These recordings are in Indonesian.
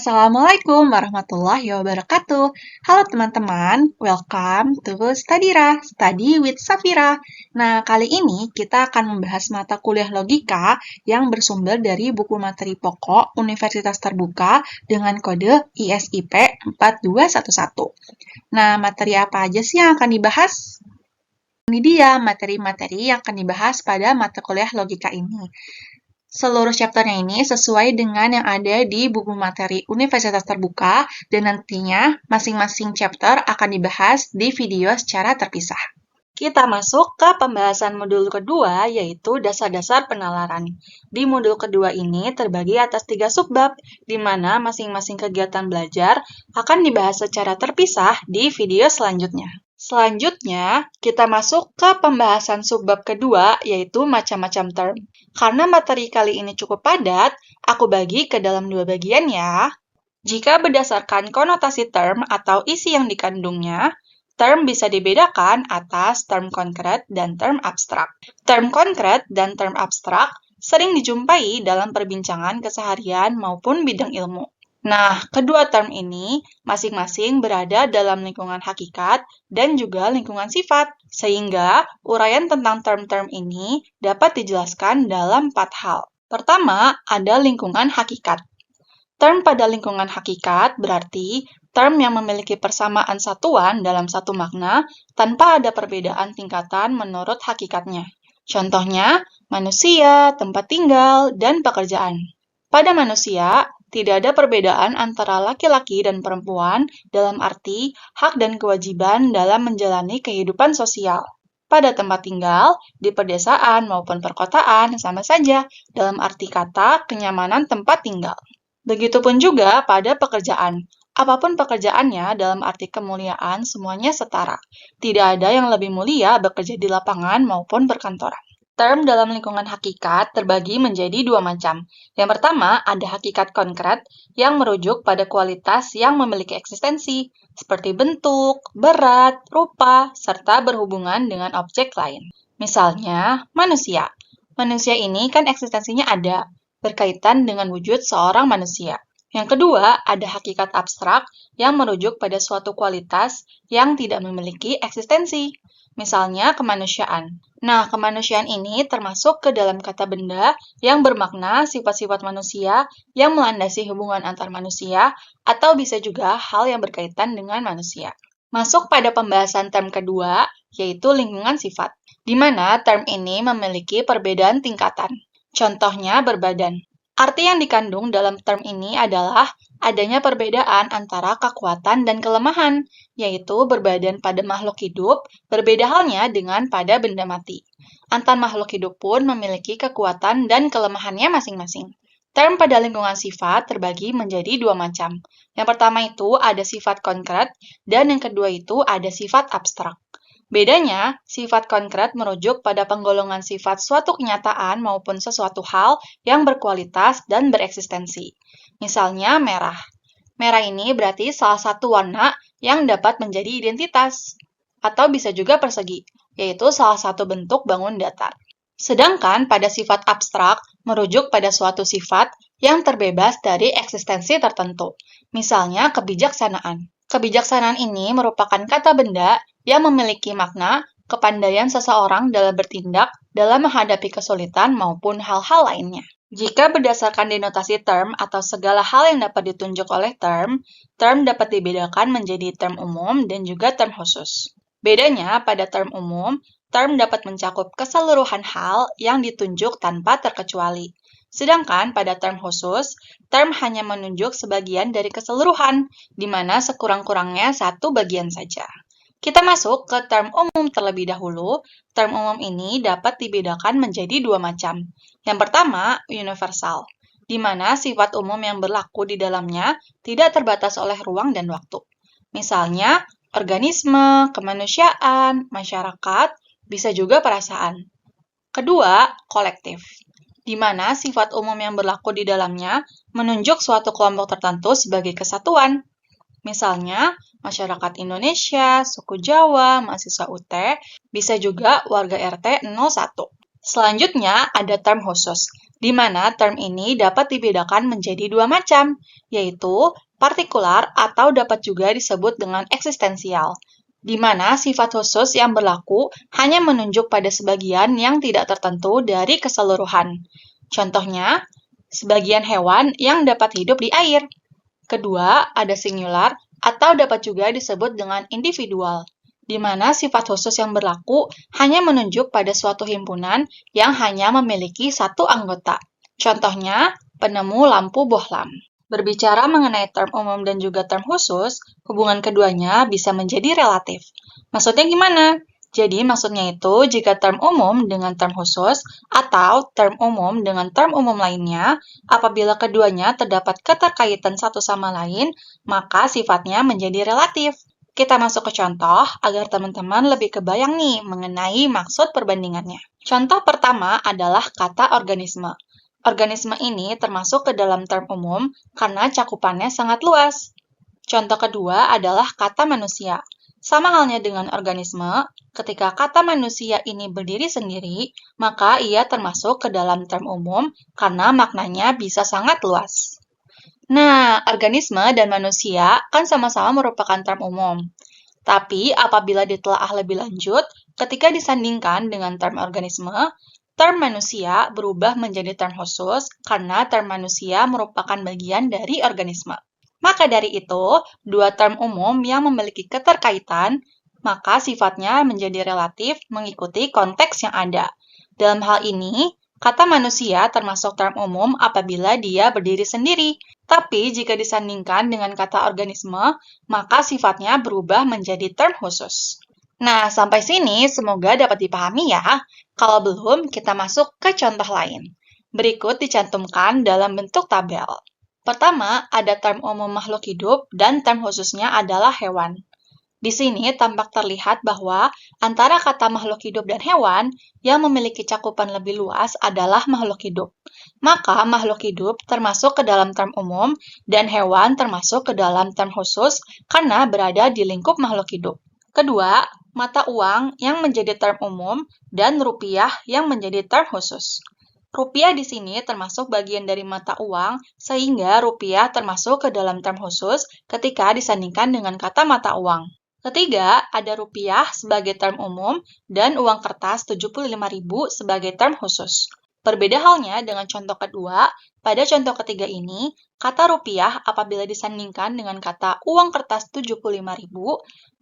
Assalamualaikum warahmatullahi wabarakatuh. Halo teman-teman, welcome to Studira, Study with Safira. Nah, kali ini kita akan membahas mata kuliah logika yang bersumber dari buku materi pokok Universitas Terbuka dengan kode ISIP 4211. Nah, materi apa aja sih yang akan dibahas? Ini dia materi-materi yang akan dibahas pada mata kuliah logika ini. Seluruh chapternya ini sesuai dengan yang ada di buku materi Universitas Terbuka dan nantinya masing-masing chapter akan dibahas di video secara terpisah. Kita masuk ke pembahasan modul kedua, yaitu dasar-dasar penalaran. Di modul kedua ini terbagi atas 3 subbab, di mana masing-masing kegiatan belajar akan dibahas secara terpisah di video selanjutnya. Selanjutnya, kita masuk ke pembahasan subbab kedua, yaitu macam-macam term. Karena materi kali ini cukup padat, aku bagi ke dalam 2 bagian ya. Jika berdasarkan konotasi term atau isi yang dikandungnya, term bisa dibedakan atas term konkret dan term abstrak. Term konkret dan term abstrak sering dijumpai dalam perbincangan keseharian maupun bidang ilmu. Nah, kedua term ini masing-masing berada dalam lingkungan hakikat dan juga lingkungan sifat, sehingga uraian tentang term-term ini dapat dijelaskan dalam 4 hal. Pertama, ada lingkungan hakikat. Term pada lingkungan hakikat berarti term yang memiliki persamaan satuan dalam satu makna tanpa ada perbedaan tingkatan menurut hakikatnya. Contohnya, manusia, tempat tinggal, dan pekerjaan. Pada manusia, tidak ada perbedaan antara laki-laki dan perempuan dalam arti hak dan kewajiban dalam menjalani kehidupan sosial. Pada tempat tinggal, di pedesaan maupun perkotaan sama saja dalam arti kata kenyamanan tempat tinggal. Begitupun juga pada pekerjaan. Apapun pekerjaannya dalam arti kemuliaan semuanya setara. Tidak ada yang lebih mulia bekerja di lapangan maupun perkantoran. Term dalam lingkungan hakikat terbagi menjadi 2 macam. Yang pertama, ada hakikat konkret yang merujuk pada kualitas yang memiliki eksistensi, seperti bentuk, berat, rupa, serta berhubungan dengan objek lain. Misalnya, manusia. Manusia ini kan eksistensinya ada, berkaitan dengan wujud seorang manusia. Yang kedua, ada hakikat abstrak yang merujuk pada suatu kualitas yang tidak memiliki eksistensi. Misalnya, kemanusiaan. Nah, kemanusiaan ini termasuk ke dalam kata benda yang bermakna sifat-sifat manusia yang melandasi hubungan antar manusia, atau bisa juga hal yang berkaitan dengan manusia. Masuk pada pembahasan term kedua, yaitu lingkungan sifat, di mana term ini memiliki perbedaan tingkatan. Contohnya berbadan. Arti yang dikandung dalam term ini adalah adanya perbedaan antara kekuatan dan kelemahan, yaitu berbadan pada makhluk hidup berbeda halnya dengan pada benda mati. Antar makhluk hidup pun memiliki kekuatan dan kelemahannya masing-masing. Term pada lingkungan sifat terbagi menjadi 2 macam. Yang pertama itu ada sifat konkret, dan yang kedua itu ada sifat abstrak. Bedanya, sifat konkret merujuk pada penggolongan sifat suatu kenyataan maupun sesuatu hal yang berkualitas dan bereksistensi. Misalnya, merah. Merah ini berarti salah satu warna yang dapat menjadi identitas, atau bisa juga persegi, yaitu salah satu bentuk bangun datar. Sedangkan pada sifat abstrak merujuk pada suatu sifat yang terbebas dari eksistensi tertentu, misalnya kebijaksanaan. Kebijaksanaan ini merupakan kata benda yang memiliki makna kepandaian seseorang dalam bertindak dalam menghadapi kesulitan maupun hal-hal lainnya. Jika berdasarkan denotasi term atau segala hal yang dapat ditunjuk oleh term dapat dibedakan menjadi term umum dan juga term khusus. Bedanya, pada term umum, term dapat mencakup keseluruhan hal yang ditunjuk tanpa terkecuali. Sedangkan pada term khusus, term hanya menunjuk sebagian dari keseluruhan, di mana sekurang-kurangnya satu bagian saja. Kita masuk ke term umum terlebih dahulu. Term umum ini dapat dibedakan menjadi 2 macam. Yang pertama, universal, di mana sifat umum yang berlaku di dalamnya tidak terbatas oleh ruang dan waktu. Misalnya, organisme, kemanusiaan, masyarakat, bisa juga perasaan. Kedua, kolektif, di mana sifat umum yang berlaku di dalamnya menunjuk suatu kelompok tertentu sebagai kesatuan. Misalnya, masyarakat Indonesia, suku Jawa, mahasiswa UT, bisa juga warga RT 01. Selanjutnya, ada term khusus, di mana term ini dapat dibedakan menjadi dua macam, yaitu partikular atau dapat juga disebut dengan eksistensial, di mana sifat khusus yang berlaku hanya menunjuk pada sebagian yang tidak tertentu dari keseluruhan. Contohnya, sebagian hewan yang dapat hidup di air. Kedua, ada singular atau dapat juga disebut dengan individual, di mana sifat khusus yang berlaku hanya menunjuk pada suatu himpunan yang hanya memiliki satu anggota. Contohnya, penemu lampu bohlam. Berbicara mengenai term umum dan juga term khusus, hubungan keduanya bisa menjadi relatif. Maksudnya gimana? Jadi maksudnya itu jika term umum dengan term khusus atau term umum dengan term umum lainnya, apabila keduanya terdapat keterkaitan satu sama lain, maka sifatnya menjadi relatif. Kita masuk ke contoh agar teman-teman lebih kebayang nih mengenai maksud perbandingannya. Contoh pertama adalah kata organisme. Organisme ini termasuk ke dalam term umum karena cakupannya sangat luas. Contoh kedua adalah kata manusia. Sama halnya dengan organisme, ketika kata manusia ini berdiri sendiri, maka ia termasuk ke dalam term umum karena maknanya bisa sangat luas. Nah, organisme dan manusia kan sama-sama merupakan term umum. Tapi apabila ditelaah lebih lanjut, ketika disandingkan dengan term organisme, term manusia berubah menjadi term khusus karena term manusia merupakan bagian dari organisme. Maka dari itu, dua term umum yang memiliki keterkaitan, maka sifatnya menjadi relatif mengikuti konteks yang ada. Dalam hal ini, kata manusia termasuk term umum apabila dia berdiri sendiri. Tapi jika disandingkan dengan kata organisme, maka sifatnya berubah menjadi term khusus. Nah, sampai sini semoga dapat dipahami ya. Kalau belum, kita masuk ke contoh lain. Berikut dicantumkan dalam bentuk tabel. Pertama, ada term umum makhluk hidup dan term khususnya adalah hewan. Di sini tampak terlihat bahwa antara kata makhluk hidup dan hewan yang memiliki cakupan lebih luas adalah makhluk hidup. Maka makhluk hidup termasuk ke dalam term umum dan hewan termasuk ke dalam term khusus karena berada di lingkup makhluk hidup. Kedua, mata uang yang menjadi term umum dan rupiah yang menjadi term khusus. Rupiah di sini termasuk bagian dari mata uang, sehingga rupiah termasuk ke dalam term khusus ketika disandingkan dengan kata mata uang. Ketiga, ada rupiah sebagai term umum dan uang kertas 75.000 sebagai term khusus. Berbeda halnya dengan contoh kedua, pada contoh ketiga ini, kata rupiah apabila disandingkan dengan kata uang kertas 75.000,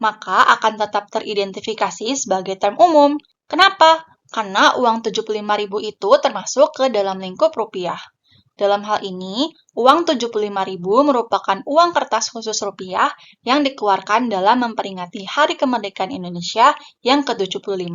maka akan tetap teridentifikasi sebagai term umum. Kenapa? Karena uang 75.000 itu termasuk ke dalam lingkup rupiah. Dalam hal ini, uang 75.000 merupakan uang kertas khusus rupiah yang dikeluarkan dalam memperingati Hari Kemerdekaan Indonesia yang ke-75.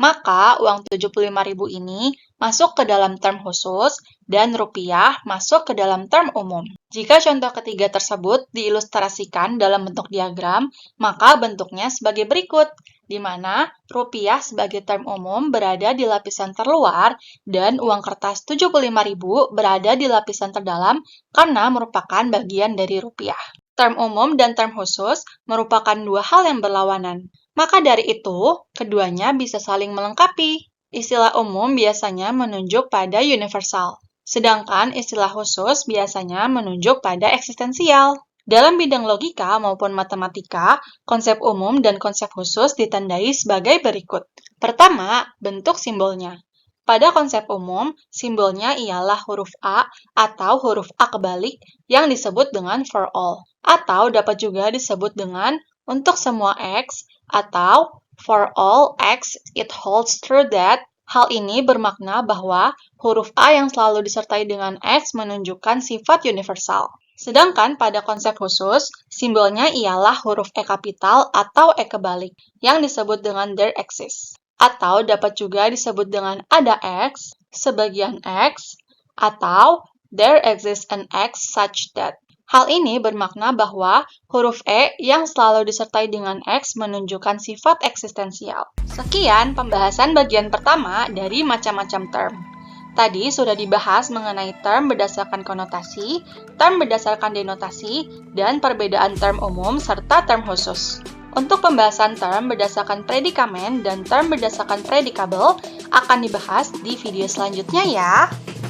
Maka, uang 75.000 ini masuk ke dalam term khusus dan rupiah masuk ke dalam term umum. Jika contoh ketiga tersebut diilustrasikan dalam bentuk diagram, maka bentuknya sebagai berikut, di mana rupiah sebagai term umum berada di lapisan terluar dan uang kertas 75.000 berada di lapisan terdalam karena merupakan bagian dari rupiah. Term umum dan term khusus merupakan dua hal yang berlawanan. Maka dari itu, keduanya bisa saling melengkapi. Istilah umum biasanya menunjuk pada universal, sedangkan istilah khusus biasanya menunjuk pada eksistensial. Dalam bidang logika maupun matematika, konsep umum dan konsep khusus ditandai sebagai berikut. Pertama, bentuk simbolnya. Pada konsep umum, simbolnya ialah huruf A atau huruf A kebalik yang disebut dengan for all, atau dapat juga disebut dengan untuk semua X atau for all X it holds true that. Hal ini bermakna bahwa huruf A yang selalu disertai dengan X menunjukkan sifat universal. Sedangkan pada konsep khusus, simbolnya ialah huruf E kapital atau E kebalik, yang disebut dengan there exists. Atau dapat juga disebut dengan ada X, sebagian X, atau there exists an X such that. Hal ini bermakna bahwa huruf E yang selalu disertai dengan X menunjukkan sifat eksistensial. Sekian pembahasan bagian pertama dari macam-macam term. Tadi sudah dibahas mengenai term berdasarkan konotasi, term berdasarkan denotasi, dan perbedaan term umum serta term khusus. Untuk pembahasan term berdasarkan predikamen dan term berdasarkan predikabel akan dibahas di video selanjutnya ya.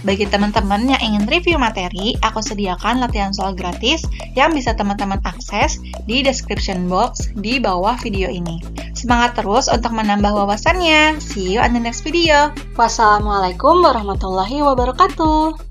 Bagi teman-teman yang ingin review materi, aku sediakan latihan soal gratis yang bisa teman-teman akses di description box di bawah video ini. Semangat terus untuk menambah wawasannya. See you on the next video. Wassalamualaikum warahmatullahi wabarakatuh.